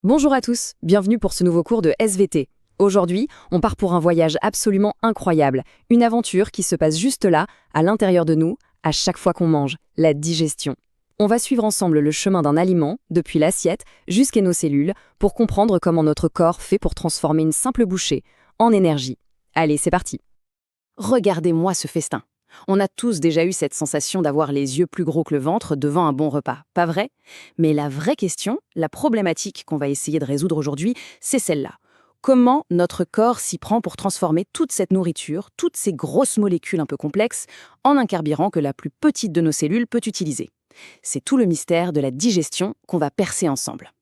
Bonjour à tous, bienvenue pour ce nouveau cours de SVT. Aujourd'hui, on part pour un voyage absolument incroyable, une aventure qui se passe juste là, à l'intérieur de nous, à chaque fois qu'on mange, la digestion. On va suivre ensemble le chemin d'un aliment, depuis l'assiette jusqu'à nos cellules, pour comprendre comment notre corps fait pour transformer une simple bouchée en énergie. Allez, c'est parti. Regardez-moi ce festin. On a tous déjà eu cette sensation d'avoir les yeux plus gros que le ventre devant un bon repas, pas vrai? Mais la vraie question, la problématique qu'on va essayer de résoudre aujourd'hui, c'est celle-là. Comment notre corps s'y prend pour transformer toute cette nourriture, toutes ces grosses molécules un peu complexes, en un carburant que la plus petite de nos cellules peut utiliser? C'est tout le mystère de la digestion qu'on va percer ensemble.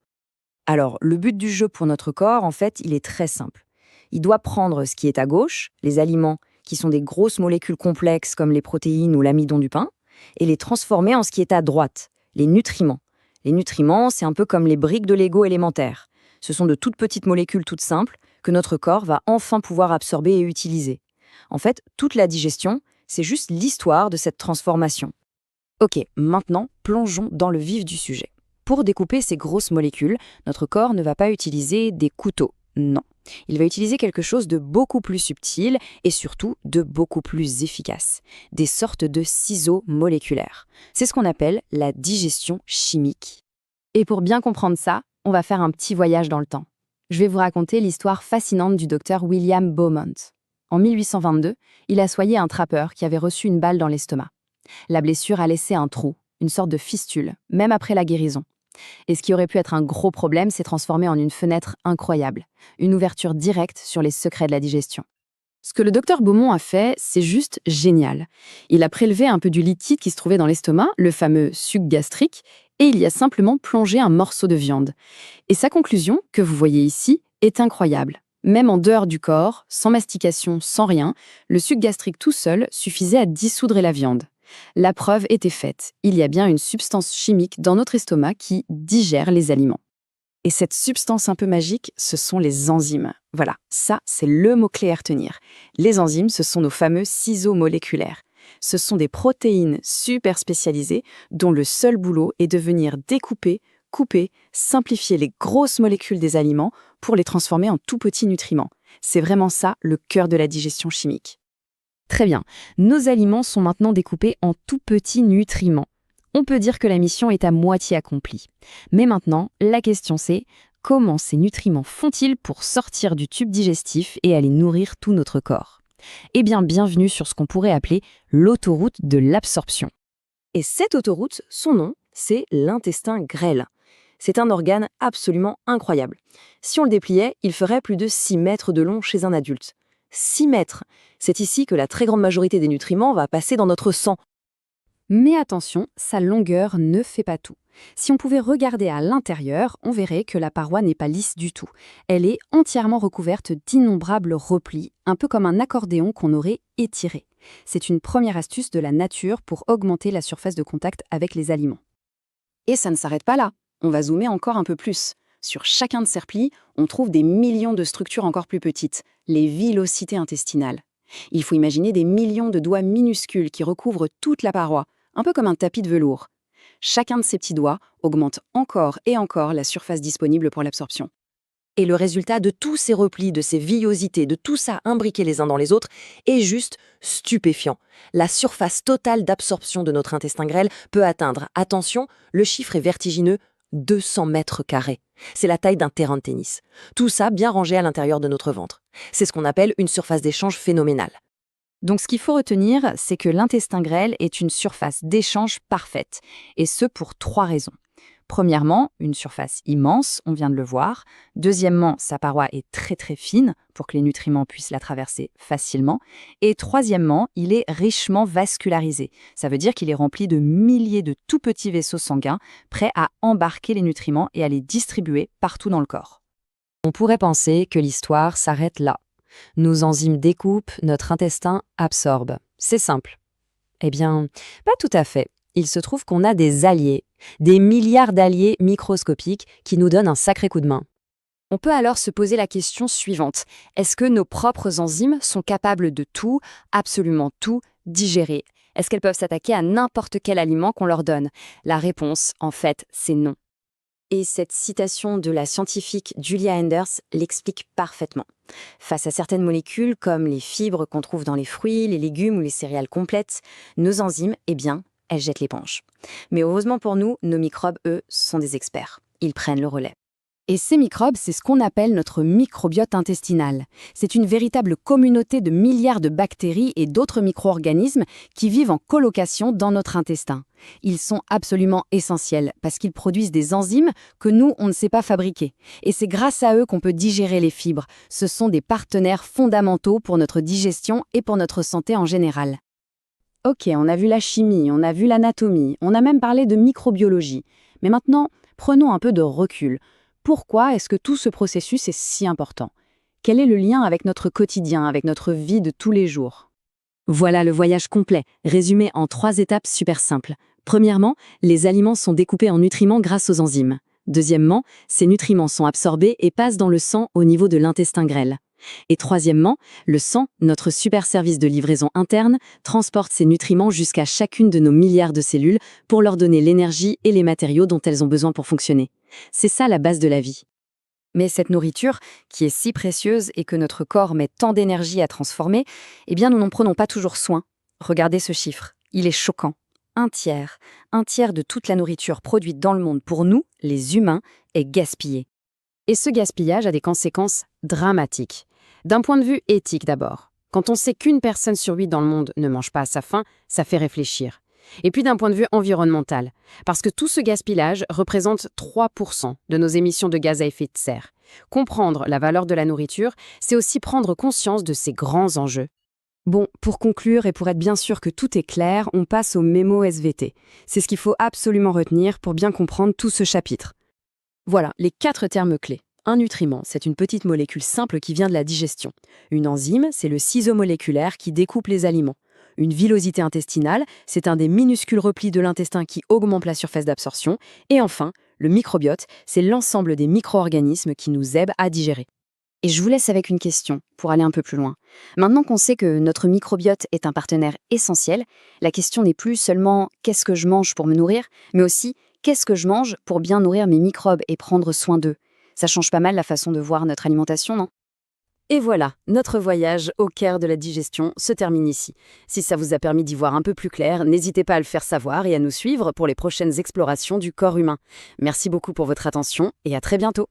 Alors, le but du jeu pour notre corps, en fait, il est très simple. Il doit prendre ce qui est à gauche, les aliments qui sont des grosses molécules complexes comme les protéines ou l'amidon du pain, et les transformer en ce qui est à droite, les nutriments. Les nutriments, c'est un peu comme les briques de Lego élémentaires. Ce sont de toutes petites molécules toutes simples que notre corps va enfin pouvoir absorber et utiliser. En fait, toute la digestion, c'est juste l'histoire de cette transformation. Ok, maintenant, plongeons dans le vif du sujet. Pour découper ces grosses molécules, notre corps ne va pas utiliser des couteaux, non. Il va utiliser quelque chose de beaucoup plus subtil et surtout de beaucoup plus efficace, des sortes de ciseaux moléculaires. C'est ce qu'on appelle la digestion chimique. Et pour bien comprendre ça, on va faire un petit voyage dans le temps. Je vais vous raconter l'histoire fascinante du docteur William Beaumont. En 1822, il a soigné un trappeur qui avait reçu une balle dans l'estomac. La blessure a laissé un trou, une sorte de fistule, même après la guérison. Et ce qui aurait pu être un gros problème s'est transformé en une fenêtre incroyable, une ouverture directe sur les secrets de la digestion. Ce que le docteur Beaumont a fait, c'est juste génial. Il a prélevé un peu du liquide qui se trouvait dans l'estomac, le fameux suc gastrique, et il y a simplement plongé un morceau de viande. Et sa conclusion, que vous voyez ici, est incroyable. Même en dehors du corps, sans mastication, sans rien, le suc gastrique tout seul suffisait à dissoudre la viande. La preuve était faite. Il y a bien une substance chimique dans notre estomac qui digère les aliments. Et cette substance un peu magique, ce sont les enzymes. Voilà, ça, c'est le mot-clé à retenir. Les enzymes, ce sont nos fameux ciseaux moléculaires. Ce sont des protéines super spécialisées dont le seul boulot est de venir découper, couper, simplifier les grosses molécules des aliments pour les transformer en tout petits nutriments. C'est vraiment ça, le cœur de la digestion chimique. Très bien, nos aliments sont maintenant découpés en tout petits nutriments. On peut dire que la mission est à moitié accomplie. Mais maintenant, la question c'est, comment ces nutriments font-ils pour sortir du tube digestif et aller nourrir tout notre corps? Eh bien, bienvenue sur ce qu'on pourrait appeler l'autoroute de l'absorption. Et cette autoroute, son nom, c'est l'intestin grêle. C'est un organe absolument incroyable. Si on le dépliait, il ferait plus de 6 mètres de long chez un adulte. 6 mètres! C'est ici que la très grande majorité des nutriments va passer dans notre sang. Mais attention, sa longueur ne fait pas tout. Si on pouvait regarder à l'intérieur, on verrait que la paroi n'est pas lisse du tout. Elle est entièrement recouverte d'innombrables replis, un peu comme un accordéon qu'on aurait étiré. C'est une première astuce de la nature pour augmenter la surface de contact avec les aliments. Et ça ne s'arrête pas là. On va zoomer encore un peu plus. Sur chacun de ces replis, on trouve des millions de structures encore plus petites, les villosités intestinales. Il faut imaginer des millions de doigts minuscules qui recouvrent toute la paroi, un peu comme un tapis de velours. Chacun de ces petits doigts augmente encore et encore la surface disponible pour l'absorption. Et le résultat de tous ces replis, de ces villosités, de tout ça imbriqué les uns dans les autres, est juste stupéfiant. La surface totale d'absorption de notre intestin grêle peut atteindre, attention, le chiffre est vertigineux, 200 mètres carrés. C'est la taille d'un terrain de tennis. Tout ça bien rangé à l'intérieur de notre ventre. C'est ce qu'on appelle une surface d'échange phénoménale. Donc ce qu'il faut retenir, c'est que l'intestin grêle est une surface d'échange parfaite, et ce pour 3 raisons. Premièrement, une surface immense, on vient de le voir. Deuxièmement, sa paroi est très très fine pour que les nutriments puissent la traverser facilement. Et troisièmement, il est richement vascularisé. Ça veut dire qu'il est rempli de milliers de tout petits vaisseaux sanguins prêts à embarquer les nutriments et à les distribuer partout dans le corps. On pourrait penser que l'histoire s'arrête là. Nos enzymes découpent, notre intestin absorbe. C'est simple. Eh bien, pas tout à fait. Il se trouve qu'on a des alliés, des milliards d'alliés microscopiques qui nous donnent un sacré coup de main. On peut alors se poser la question suivante. Est-ce que nos propres enzymes sont capables de tout, absolument tout, digérer? Est-ce qu'elles peuvent s'attaquer à n'importe quel aliment qu'on leur donne? La réponse, en fait, c'est non. Et cette citation de la scientifique Julia Enders l'explique parfaitement. Face à certaines molécules, comme les fibres qu'on trouve dans les fruits, les légumes ou les céréales complètes, nos enzymes, eh bien, elles jettent l'éponge. Mais heureusement pour nous, nos microbes, eux, sont des experts. Ils prennent le relais. Et ces microbes, c'est ce qu'on appelle notre microbiote intestinal. C'est une véritable communauté de milliards de bactéries et d'autres micro-organismes qui vivent en colocation dans notre intestin. Ils sont absolument essentiels parce qu'ils produisent des enzymes que nous, on ne sait pas fabriquer. Et c'est grâce à eux qu'on peut digérer les fibres. Ce sont des partenaires fondamentaux pour notre digestion et pour notre santé en général. Ok, on a vu la chimie, on a vu l'anatomie, on a même parlé de microbiologie. Mais maintenant, prenons un peu de recul. Pourquoi est-ce que tout ce processus est si important? Quel est le lien avec notre quotidien, avec notre vie de tous les jours? Voilà le voyage complet, résumé en 3 étapes super simples. Premièrement, les aliments sont découpés en nutriments grâce aux enzymes. Deuxièmement, ces nutriments sont absorbés et passent dans le sang au niveau de l'intestin grêle. Et troisièmement, le sang, notre super service de livraison interne, transporte ces nutriments jusqu'à chacune de nos milliards de cellules pour leur donner l'énergie et les matériaux dont elles ont besoin pour fonctionner. C'est ça la base de la vie. Mais cette nourriture, qui est si précieuse et que notre corps met tant d'énergie à transformer, eh bien nous n'en prenons pas toujours soin. Regardez ce chiffre, il est choquant. Un tiers de toute la nourriture produite dans le monde pour nous, les humains, est gaspillée. Et ce gaspillage a des conséquences dramatiques. D'un point de vue éthique d'abord. Quand on sait qu'une personne sur 8 dans le monde ne mange pas à sa faim, ça fait réfléchir. Et puis d'un point de vue environnemental, parce que tout ce gaspillage représente 3% de nos émissions de gaz à effet de serre. Comprendre la valeur de la nourriture, c'est aussi prendre conscience de ces grands enjeux. Bon, pour conclure et pour être bien sûr que tout est clair, on passe au mémo SVT. C'est ce qu'il faut absolument retenir pour bien comprendre tout ce chapitre. Voilà, les 4 termes clés. Un nutriment, c'est une petite molécule simple qui vient de la digestion. Une enzyme, c'est le ciseau moléculaire qui découpe les aliments. Une villosité intestinale, c'est un des minuscules replis de l'intestin qui augmente la surface d'absorption. Et enfin, le microbiote, c'est l'ensemble des micro-organismes qui nous aident à digérer. Et je vous laisse avec une question, pour aller un peu plus loin. Maintenant qu'on sait que notre microbiote est un partenaire essentiel, la question n'est plus seulement « qu'est-ce que je mange pour me nourrir ?», mais aussi « qu'est-ce que je mange pour bien nourrir mes microbes et prendre soin d'eux ?» Ça change pas mal la façon de voir notre alimentation, non? Et voilà, notre voyage au cœur de la digestion se termine ici. Si ça vous a permis d'y voir un peu plus clair, n'hésitez pas à le faire savoir et à nous suivre pour les prochaines explorations du corps humain. Merci beaucoup pour votre attention et à très bientôt.